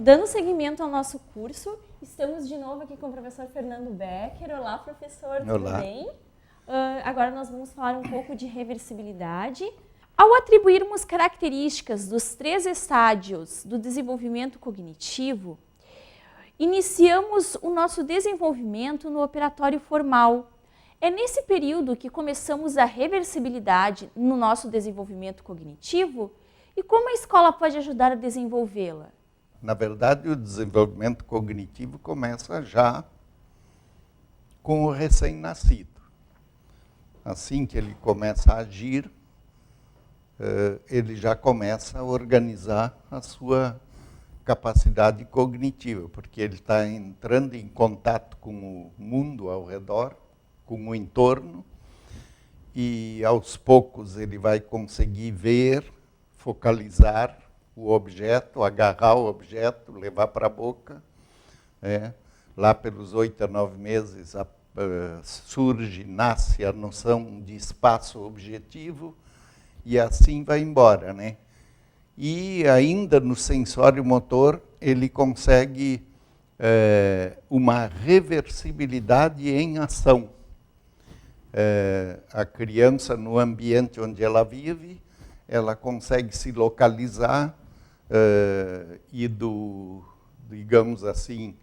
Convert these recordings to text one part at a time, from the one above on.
Dando seguimento ao nosso curso, estamos de novo aqui com o professor Fernando Becker. Olá, professor, tudo bem? Agora nós vamos falar um pouco de reversibilidade. Ao atribuirmos características dos 3 estádios do desenvolvimento cognitivo, iniciamos o nosso desenvolvimento no operatório formal. É nesse período que começamos a reversibilidade no nosso desenvolvimento cognitivo e como a escola pode ajudar a desenvolvê-la? Na verdade, o desenvolvimento cognitivo começa já com o recém-nascido. Assim que ele começa a agir, ele já começa a organizar a sua capacidade cognitiva, porque ele está entrando em contato com o mundo ao redor, com o entorno, e aos poucos ele vai conseguir ver, focalizar o objeto, agarrar o objeto, levar para a boca. Lá pelos 8 a 9 meses nasce a noção de espaço objetivo, e assim vai embora, né? E ainda no sensório motor, ele consegue uma reversibilidade em ação. A criança, no ambiente onde ela vive, ela consegue se localizar e digamos assim,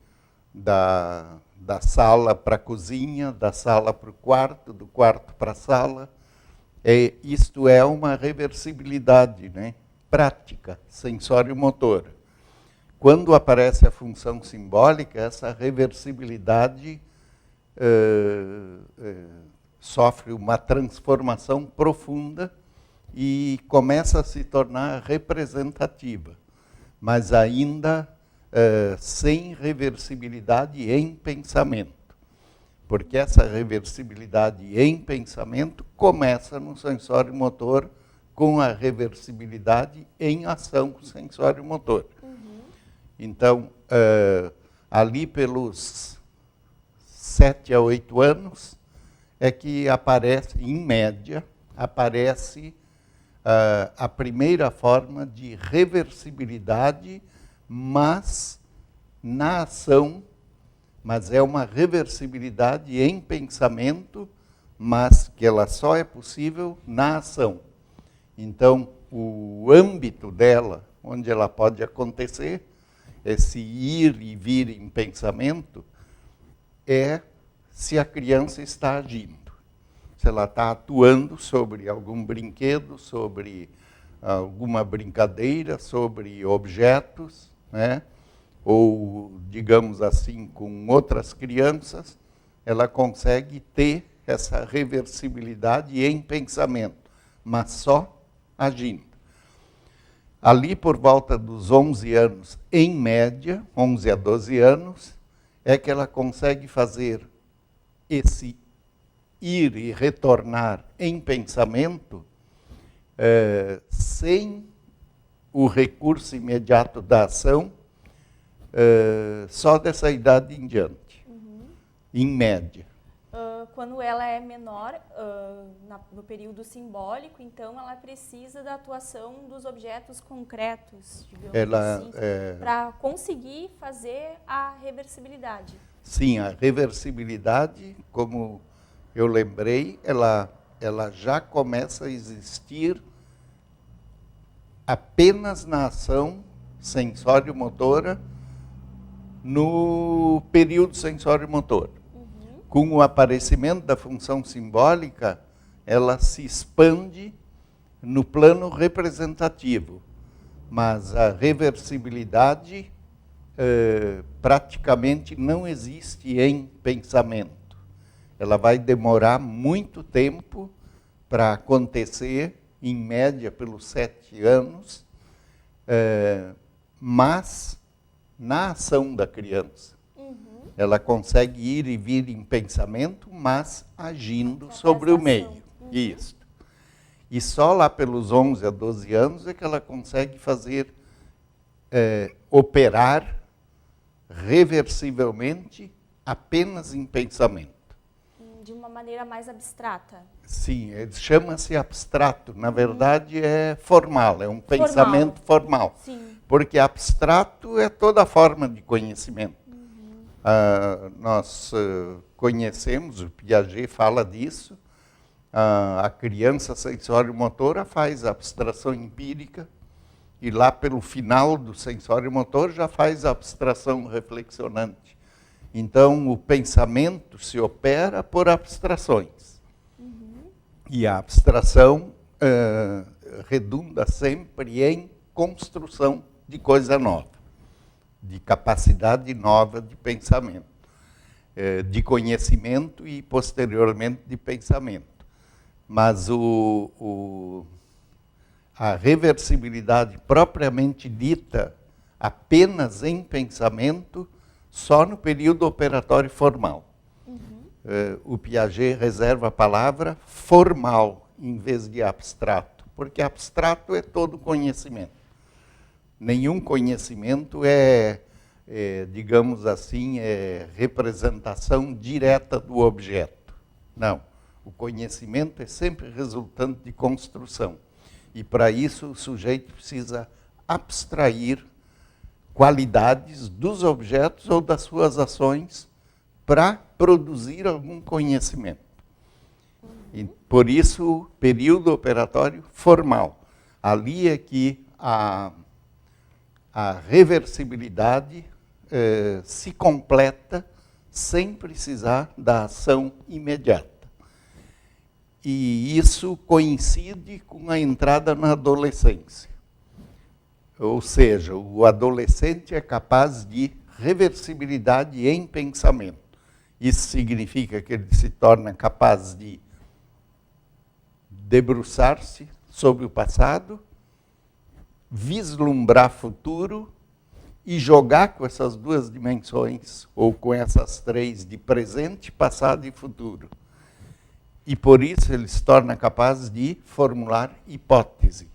da sala para a cozinha, da sala para o quarto, do quarto para a sala. Isto é uma reversibilidade, né? Prática, sensório-motora. Quando aparece a função simbólica, essa reversibilidade sofre uma transformação profunda e começa a se tornar representativa, mas ainda sem reversibilidade em pensamento. Porque essa reversibilidade em pensamento começa no sensório motor com a reversibilidade em ação sensório-motor. Então, ali pelos 7 a 8 anos, é que aparece, em média, aparece a primeira forma de reversibilidade, mas na ação, mas é uma reversibilidade em pensamento, mas que ela só é possível na ação. Então, o âmbito dela, onde ela pode acontecer, esse ir e vir em pensamento, é se a criança está agindo. Se ela está atuando sobre algum brinquedo, sobre alguma brincadeira, sobre objetos, né? Ou, digamos assim, com outras crianças, ela consegue ter essa reversibilidade em pensamento, mas só agindo. Ali por volta dos 11 anos, em média, 11 a 12 anos, é que ela consegue fazer esse ir e retornar em pensamento sem o recurso imediato da ação, só dessa idade em diante, em média. Quando ela é menor, no período simbólico, então ela precisa da atuação dos objetos concretos, digamos assim, para conseguir fazer a reversibilidade. Sim, a reversibilidade, como eu lembrei, ela já começa a existir apenas na ação sensório-motora no período sensório-motor. Com o aparecimento da função simbólica, ela se expande no plano representativo, mas a reversibilidade praticamente não existe em pensamento. Ela vai demorar muito tempo para acontecer, em média pelos 7 anos, mas na ação da criança. Ela consegue ir e vir em pensamento, mas agindo sobre o meio. Isso. E só lá pelos 11 a 12 anos é que ela consegue fazer, operar reversivelmente apenas em pensamento. de uma maneira mais abstrata. Sim, chama-se abstrato. Na verdade, é formal, é um pensamento formal. Sim. Porque abstrato é toda forma de conhecimento. Nós conhecemos, o Piaget fala disso, a criança sensório-motora faz abstração empírica e lá pelo final do sensório-motor já faz a abstração reflexionante. Então, o pensamento se opera por abstrações. E a abstração redunda sempre em construção de coisa nova, de capacidade nova de pensamento, de conhecimento e, posteriormente, de pensamento. Mas a reversibilidade propriamente dita, apenas em pensamento, só no período operatório formal. O Piaget reserva a palavra formal em vez de abstrato, porque abstrato é todo conhecimento. Nenhum conhecimento digamos assim, representação direta do objeto. Não. O conhecimento é sempre resultante de construção. E para isso o sujeito precisa abstrair qualidades dos objetos ou das suas ações para produzir algum conhecimento. E por isso, o período operatório formal. Ali é que a reversibilidade se completa sem precisar da ação imediata. E isso coincide com a entrada na adolescência. Ou seja, o adolescente é capaz de reversibilidade em pensamento. Isso significa que ele se torna capaz de debruçar-se sobre o passado, vislumbrar futuro e jogar com essas duas dimensões, ou com essas três, de presente, passado e futuro. E por isso ele se torna capaz de formular hipótese.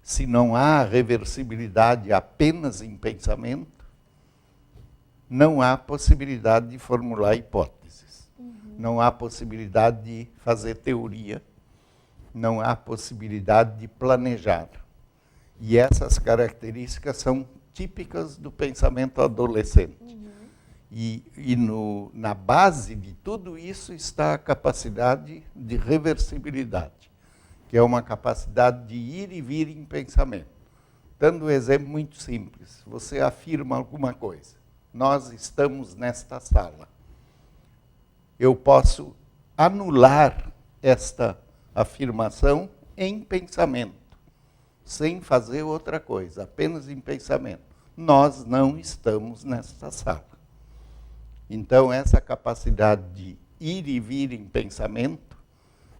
Se não há reversibilidade apenas em pensamento, não há possibilidade de formular hipóteses. Não há possibilidade de fazer teoria. Não há possibilidade de planejar. E essas características são típicas do pensamento adolescente. Na base de tudo isso está a capacidade de reversibilidade, que é uma capacidade de ir e vir em pensamento. Dando um exemplo muito simples, você afirma alguma coisa. Nós estamos nesta sala. Eu posso anular esta afirmação em pensamento, sem fazer outra coisa, apenas em pensamento. Nós não estamos nesta sala. Então, essa capacidade de ir e vir em pensamento,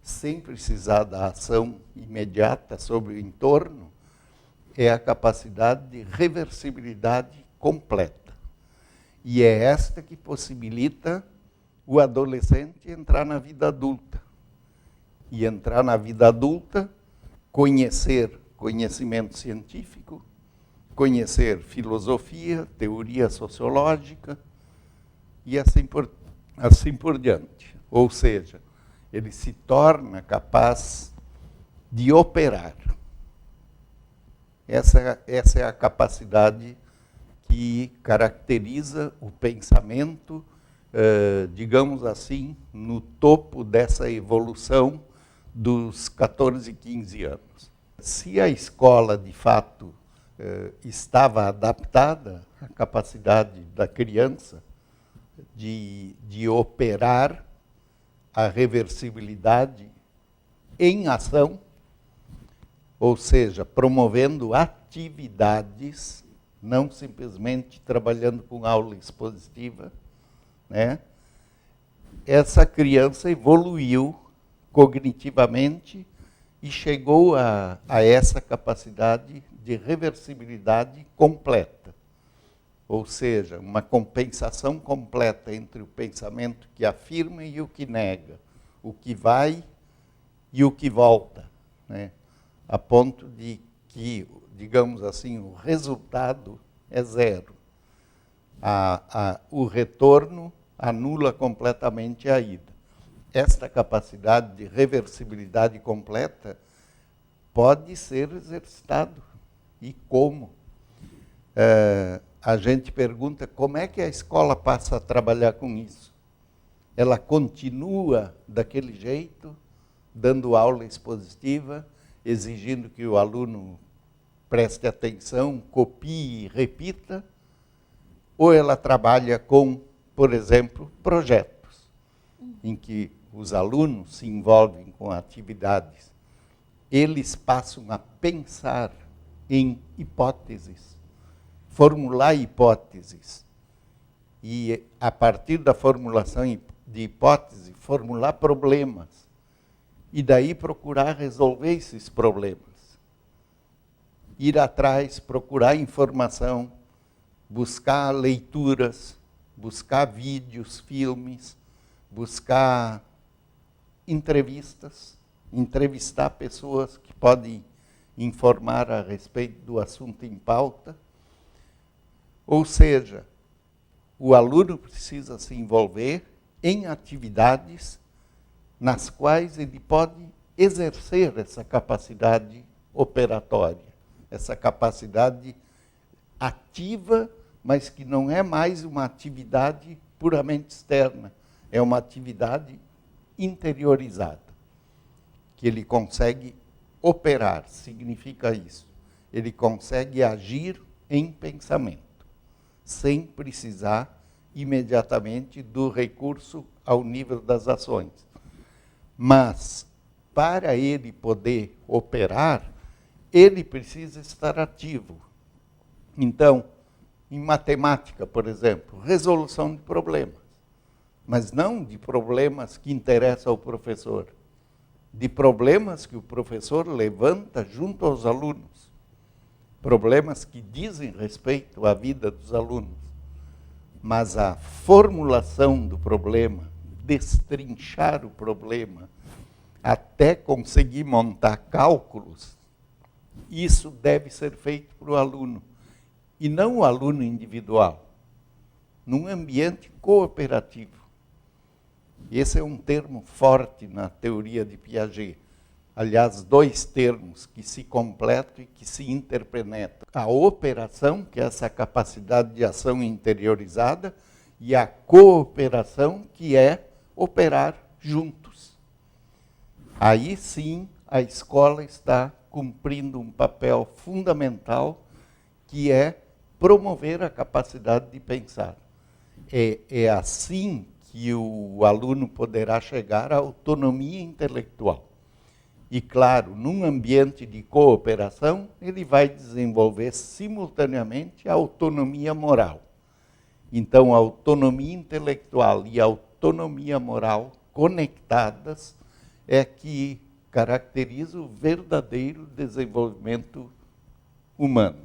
sem precisar da ação imediata sobre o entorno, é a capacidade de reversibilidade completa. E é esta que possibilita o adolescente entrar na vida adulta. E entrar na vida adulta, conhecer conhecimento científico, conhecer filosofia, teoria sociológica, e assim por diante. Ou seja, ele se torna capaz de operar. Essa é a capacidade que caracteriza o pensamento, digamos assim, no topo dessa evolução dos 14, 15 anos. Se a escola, de fato, estava adaptada à capacidade da criança de operar a reversibilidade em ação, ou seja, promovendo atividades, não simplesmente trabalhando com aula expositiva, né? Essa criança evoluiu cognitivamente e chegou a essa capacidade de reversibilidade completa. Ou seja, uma compensação completa entre o pensamento que afirma e o que nega, o que vai e o que volta, né? A ponto de que, digamos assim, o resultado é zero. O retorno anula completamente a ida. esta capacidade de reversibilidade completa pode ser exercitado. E como? A gente pergunta como é que a escola passa a trabalhar com isso. Ela continua daquele jeito, dando aula expositiva, exigindo que o aluno preste atenção, copie e repita, ou ela trabalha com, por exemplo, projetos, em que os alunos se envolvem com atividades. Eles passam a pensar em hipóteses, formular hipóteses, e a partir da formulação de hipótese, formular problemas, e daí procurar resolver esses problemas. Ir atrás, procurar informação, buscar leituras, buscar vídeos, filmes, buscar entrevistas, entrevistar pessoas que podem informar a respeito do assunto em pauta. Ou seja, o aluno precisa se envolver em atividades nas quais ele pode exercer essa capacidade operatória, essa capacidade ativa, mas que não é mais uma atividade puramente externa, é uma atividade interiorizada, que ele consegue operar, significa isso. Ele consegue agir em pensamento, sem precisar imediatamente do recurso ao nível das ações. Mas, para ele poder operar, ele precisa estar ativo. Então, em matemática, por exemplo, resolução de problemas, mas não de problemas que interessam ao professor, de problemas que o professor levanta junto aos alunos, problemas que dizem respeito à vida dos alunos. Mas a formulação do problema, destrinchar o problema, até conseguir montar cálculos, isso deve ser feito para o aluno, e não o aluno individual, num ambiente cooperativo. Esse é um termo forte na teoria de Piaget. Aliás, dois termos que se completam e que se interpenetram. A operação, que é essa capacidade de ação interiorizada, e a cooperação, que é operar juntos. Aí sim, a escola está cumprindo um papel fundamental, que é promover a capacidade de pensar. É assim que o aluno poderá chegar à autonomia intelectual. E, claro, num ambiente de cooperação, ele vai desenvolver simultaneamente a autonomia moral. Então, a autonomia intelectual e a autonomia moral conectadas é que caracteriza o verdadeiro desenvolvimento humano.